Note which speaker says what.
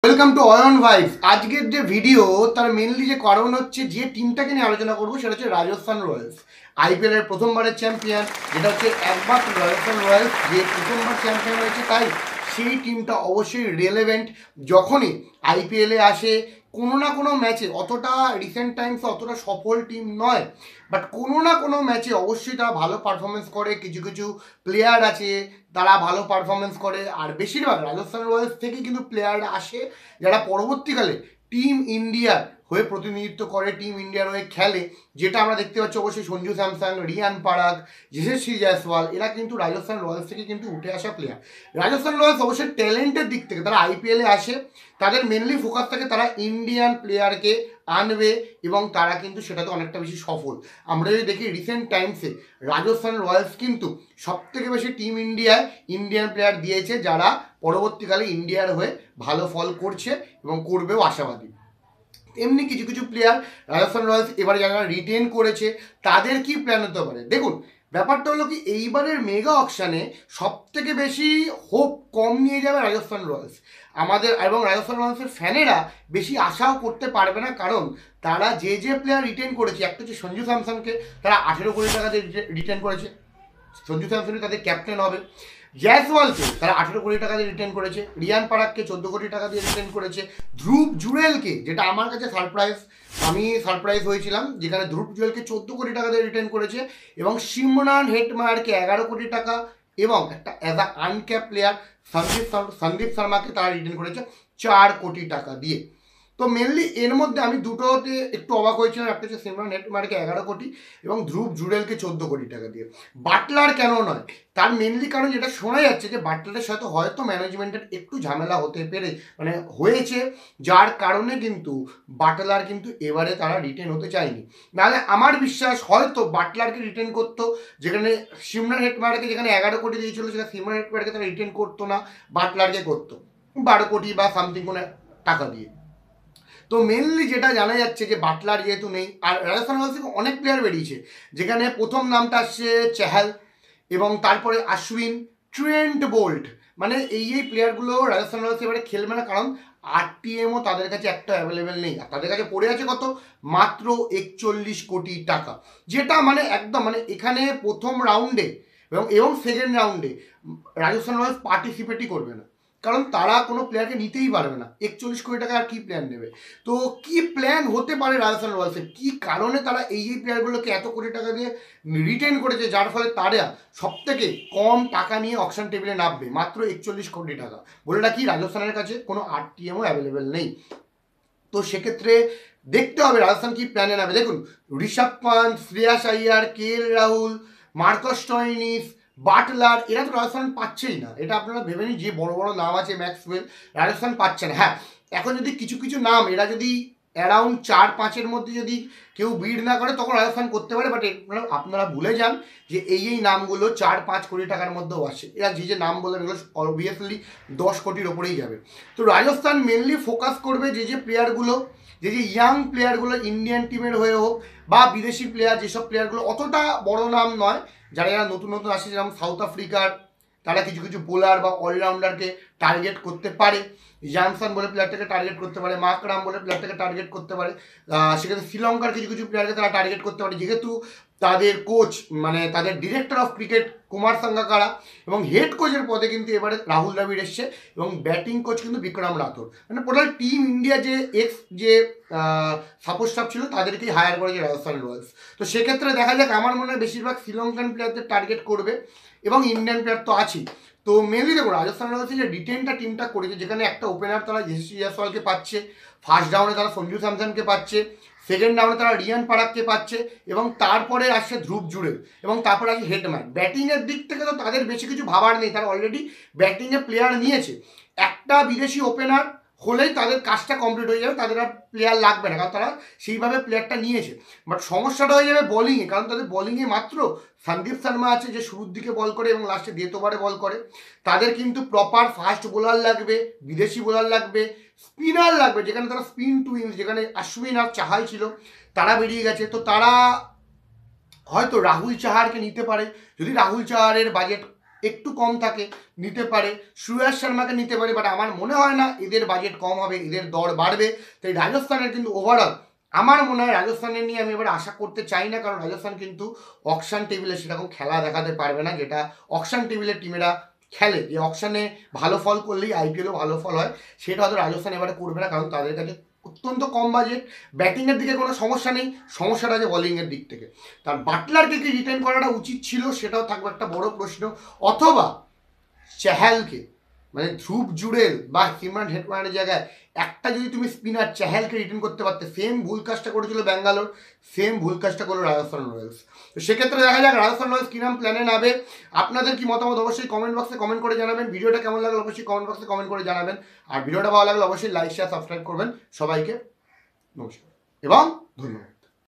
Speaker 1: Welcome to Ayan vibes. আজকের যে video তার মেনলি যে কারণ হচ্ছে যে টিমটাকে নিয়ে আলোচনা করবো সেটা হচ্ছে রাজস্থান রয়্যালস। আইপিএল এর প্রথমবারের চ্যাম্পিয়ন, যেটা হচ্ছে একমাত্র রাজস্থান রয়্যালস যে প্রথমবার চ্যাম্পিয়ন হয়েছে, তাই সেই টিমটা অবশ্যই রিলেভেন্ট। যখনই আইপিএলে আসে কোনো না কোনো ম্যাচে, অতটা রিসেন্ট টাইমসে অতটা সফল টিম নয়, বাট কোনো না কোনো ম্যাচে অবশ্যই তারা ভালো পারফরমেন্স করে। কিছু কিছু প্লেয়ার আছে তারা ভালো পারফরমেন্স করে, আর বেশিরভাগ রাজস্থান রয়্যালস থেকে কিন্তু প্লেয়ার আসে যারা পরবর্তীকালে টিম ইন্ডিয়ার হয়ে প্রতিনিধিত্ব করে, টিম ইন্ডিয়ার হয়ে খেলে। যেটা আমরা দেখতে পাচ্ছি অবশ্যই সঞ্জু স্যামসন, রিয়ান পারাগ, যশস্বী জয়সওয়াল, এরা কিন্তু রাজস্থান রয়্যালস থেকে কিন্তু উঠে আসা প্লেয়ার। রাজস্থান রয়্যালস অবশ্যই ট্যালেন্টের দিক থেকে তারা আইপিএলে আসে, তাদের মেনলি ফোকাস থাকে তারা ইন্ডিয়ান প্লেয়ারকে আনবে এবং তারা কিন্তু সেটাতে অনেকটা বেশি সফল। আমরা যদি দেখি রিসেন্ট টাইমসে রাজস্থান রয়্যালস কিন্তু সবথেকে বেশি টিম ইন্ডিয়ায় ইন্ডিয়ান প্লেয়ার দিয়েছে, যারা পরবর্তীকালে ইন্ডিয়ার হয়ে ভালো ফল করছে এবং করবেও আশাবাদী। এমনি কিছু কিছু প্লেয়ার রাজস্থান রয়্যালস এবারে যারা রিটেন করেছে তাদের কি প্ল্যান হতে পারে। দেখুন, ব্যাপারটা হলো কি, এইবারের মেগা অকশানে সব থেকে বেশি হোপ কম নিয়ে যাবে রাজস্থান রয়্যালস আমাদের, এবং রাজস্থান রয়্যালসের ফ্যানেরা বেশি আশাও করতে পারবে না, কারণ তারা যে যে প্লেয়ার রিটেন করেছে, একটা হচ্ছে সঞ্জু স্যামসনকে তারা 18 কোটি টাকা দিয়ে রিটেন করেছে, সঞ্জু স্যামসনই তাদের ক্যাপ্টেন হবে। জয়সওয়ালকে তারা 18 কোটি টাকা দিয়ে রিটেন করেছে, রিয়ান পারাগকে 14 কোটি টাকা দিয়ে রিটেন করেছে, ধ্রুব জুড়েলকে, যেটা আমার কাছে আমি সারপ্রাইজ হয়েছিলাম, যেখানে ধ্রুব জুড়েলকে 14 কোটি টাকা দিয়ে রিটেন করেছে, এবং সিমরান হেটমায়ারকে 11 কোটি টাকা, এবং একটা as a uncap player Sandeep শর্মাকে তারা রিটেন করেছে 4 কোটি টাকা দিয়ে। তো মেনলি এর মধ্যে আমি দুটোতে একটু অবাক হয়েছিলাম, একটা হচ্ছে সিমরান হেটমায়ারকে 11 কোটি এবং ধ্রুব জুড়েলকে 14 কোটি টাকা দিয়ে। বাটলার কেন নয়, তার মেনলি কারণ যেটা শোনা যাচ্ছে যে বাটলারের সাথে হয়তো ম্যানেজমেন্টের একটু ঝামেলা হতে পেরে হয়েছে, যার কারণে কিন্তু বাটলার কিন্তু এবারে তারা রিটেন হতে চায়নি। নাহলে আমার বিশ্বাস হয়তো বাটলারকে রিটেন করতো, যেখানে সিমরান হেটমায়ারকে যেখানে 11 কোটি দিয়েছিল সেখানে সিমরান হেটমায়ারকে তারা রিটেন করতো না, বাটলারকে করতো 12 কোটি বা সামথিং কোনো টাকা দিয়ে। তো মেনলি যেটা জানা যাচ্ছে যে বাটলার যেহেতু নেই, আর রাজস্থান রয়্যালস থেকে অনেক প্লেয়ার বেরিয়েছে, যেখানে প্রথম নামটা আসছে চেহাল, এবং তারপরে আশ্বিন, ট্রেন্ট বোল্ট, মানে এই প্লেয়ারগুলো রাজস্থান রয়্যালস এবারে খেলবে না, কারণ আরটিএমও তাদের কাছে একটা অ্যাভেলেবেল নেই, আর তাদের কাছে পড়ে আছে কত, মাত্র 41 কোটি টাকা, যেটা মানে একদম এখানে প্রথম রাউন্ডে এবং সেকেন্ড রাউন্ডে রাজস্থান রয়্যালস পার্টিসিপেটই করবে না, কারণ তারা কোনো প্লেয়ারকে নিতেই পারবে না। 41 কোটি টাকা আর কি প্ল্যান নেবে। তো কি প্ল্যান হতে পারে রাজস্থান রয়্যালসের, কি কারণে তারা এই প্লেয়ারগুলোকে এত কোটি টাকা দিয়ে রিটেন করেছে, যার ফলে তারা সব থেকে কম টাকা নিয়ে অকশন টেবিলে নামবে, মাত্র 41 কোটি টাকা। বলে রাখি, রাজস্থানের কাছে কোনো আরটিএমও অ্যাভেলেবেল নেই। তো সেক্ষেত্রে দেখতে হবে রাজস্থান কি প্ল্যানে নামে। দেখুন, Rishabh Pant, Shreyas Iyer, KL Rahul, Marcus Stoinis, Buttler, এরা তো রাজস্থান পাচ্ছেই না। এটা আপনারা ভেবে নিন, যে বড় বড় নাম আছে ম্যাক্সওয়েল, রাজস্থান পাচ্ছে না। হ্যাঁ, এখন যদি কিছু কিছু নাম এরা যদি অ্যারাউন্ড 4-5-এর মধ্যে যদি কেউ বিড না করে, তখন রাজস্থান করতে পারে, বাট আপনারা ভুলে যান যে এই নামগুলো 4-5 কোটি টাকার মধ্যেও আসে। এরা যে নাম বললেন এগুলো অবভিয়াসলি 10 কোটির ওপরেই যাবে। তো রাজস্থান মেনলি ফোকাস করবে যে প্লেয়ারগুলো, যে ইয়াং প্লেয়ারগুলো ইন্ডিয়ান টিমের হয়ে হোক বা বিদেশি প্লেয়ার, যেসব প্লেয়ারগুলো অতটা বড় নাম নয়, যারা নতুন নতুন আসে, যেমন সাউথ আফ্রিকার, তারা কিছু কিছু বোলার বা অলরাউন্ডারকে টার্গেট করতে পারে। জানসন বলে প্লেয়ারটাকে টার্গেট করতে পারে, মাকরাম বলে প্লেয়ারটাকে টার্গেট করতে পারে, সেখানে শ্রীলঙ্কার কিছু কিছু প্লেয়ারকে তারা টার্গেট করতে পারে, যেহেতু তাদের কোচ তাদের director of cricket Kumar Sangakkara, এবং হেড কোচের পদে কিন্তু এবারে রাহুল দ্রাবিড় এসছে, এবং ব্যাটিং কোচ কিন্তু Vikram Rathour. Total team India যে সাপোর্ট স্টাফ ছিল তাদেরকেই হায়ার করেছে রাজস্থান রয়্যালস। তো সেক্ষেত্রে দেখা যাক, আমার মনে হয় বেশিরভাগ শ্রীলঙ্কান প্লেয়ারদের টার্গেট করবে, এবং ইন্ডিয়ান প্লেয়ার তো আছেই। তো মেনলি দেখুন, রাজস্থান রয়্যালস যে রিটেনটা টিমটা করেছে, যেখানে একটা ওপেনার তারা যশস্বী জয়সওয়ালকে পাচ্ছে, ফার্স্ট রাউন্ডে তারা সঞ্জু স্যামসনকে পাচ্ছে, সেকেন্ড রাউন্ডে তারা রিয়ান পারাগকে পাচ্ছে, এবং তারপরে আসছে ধ্রুব জুড়েল, এবং তারপরে আসছে হেটম্যান। ব্যাটিংয়ের দিক থেকে তো তাদের বেশি কিছু ভাবার নেই, তারা অলরেডি ব্যাটিংয়ে প্লেয়ার নিয়েছে। একটা বিদেশি ওপেনার হলেই তাদের কাজটা কমপ্লিট হয়ে যাবে, তাদের আর প্লেয়ার লাগবে না, কারণ তারা সেইভাবে প্লেয়ারটা নিয়েছে। বাট সমস্যাটা হয়ে যাবে বোলিংয়ে, কারণ তাদের বোলিংয়ে মাত্র সন্দীপ শর্মা আছে, যে শুরুর দিকে বল করে এবং লাস্টে দ্বিতীয়বারে বল করে। তাদের কিন্তু প্রপার ফাস্ট বোলার লাগবে, বিদেশি বোলার লাগবে, স্পিনার লাগবে, যেখানে তারা স্পিন টুইন্স, যেখানে আশ্বিন আর চাহাল ছিল, তারা বেরিয়ে গেছে। তো তারা হয়তো রাহুল চাহারকে নিতে পারে, যদি রাহুল চাহারের বাজেট একটু কম থাকে, নিতে পারে। শ্রেয়াস শর্মাকে নিতে পারে, বাট আমার মনে হয় না এদের বাজেট কম হবে, এদের দর বাড়বে। তাই রাজস্থানের কিন্তু ওভারঅল আমার মনে হয় রাজস্থানের নিয়ে আমি এবার আশা করতে চাই না, কারণ রাজস্থান কিন্তু অকশন টেবিলে সেরকম খেলা দেখাতে পারবে না, যেটা অকশন টেবিলের টিমেরা খেলে, যে অকশনে ভালো ফল করলেই আইপিএলও ভালো ফল হয়, সেটা হয়তো রাজস্থান এবারে করবে না, কারণ তাদের কাছে অত্যন্ত কম বাজেট। ব্যাটিংয়ের দিকে কোনো সমস্যা নেই, সমস্যাটা আছে বোলিংয়ের দিক থেকে। তার বাটলারকে কি রিটেন করাটা উচিত ছিল সেটাও থাকবে একটা বড় প্রশ্ন, অথবা চেহালকে, মানে ধ্রুব জুড়েল বা হিউম্যান হেডওয়ার্নের জায়গায় একটা যদি তুমি স্পিনার চেহালকে রিটার্ন করতে পারতে, সেম ভুল কাজটা করেছিল ব্যাঙ্গালোর, সেম ভুল কাজটা করলো রাজস্থান রয়্যালস। তো সেক্ষেত্রে দেখা যাক রাজস্থান রয়্যালস কিরম প্ল্যানে নামে। আপনাদের কি মতামত অবশ্যই কমেন্ট বক্সে কমেন্ট করে জানাবেন। ভিডিওটা কেমন লাগলো অবশ্যই কমেন্ট বক্সে কমেন্ট করে জানাবেন। আর ভিডিওটা ভালো লাগলে অবশ্যই লাইক শেয়ার সাবস্ক্রাইব করবেন। সবাইকে নমস্কার এবং ধন্যবাদ।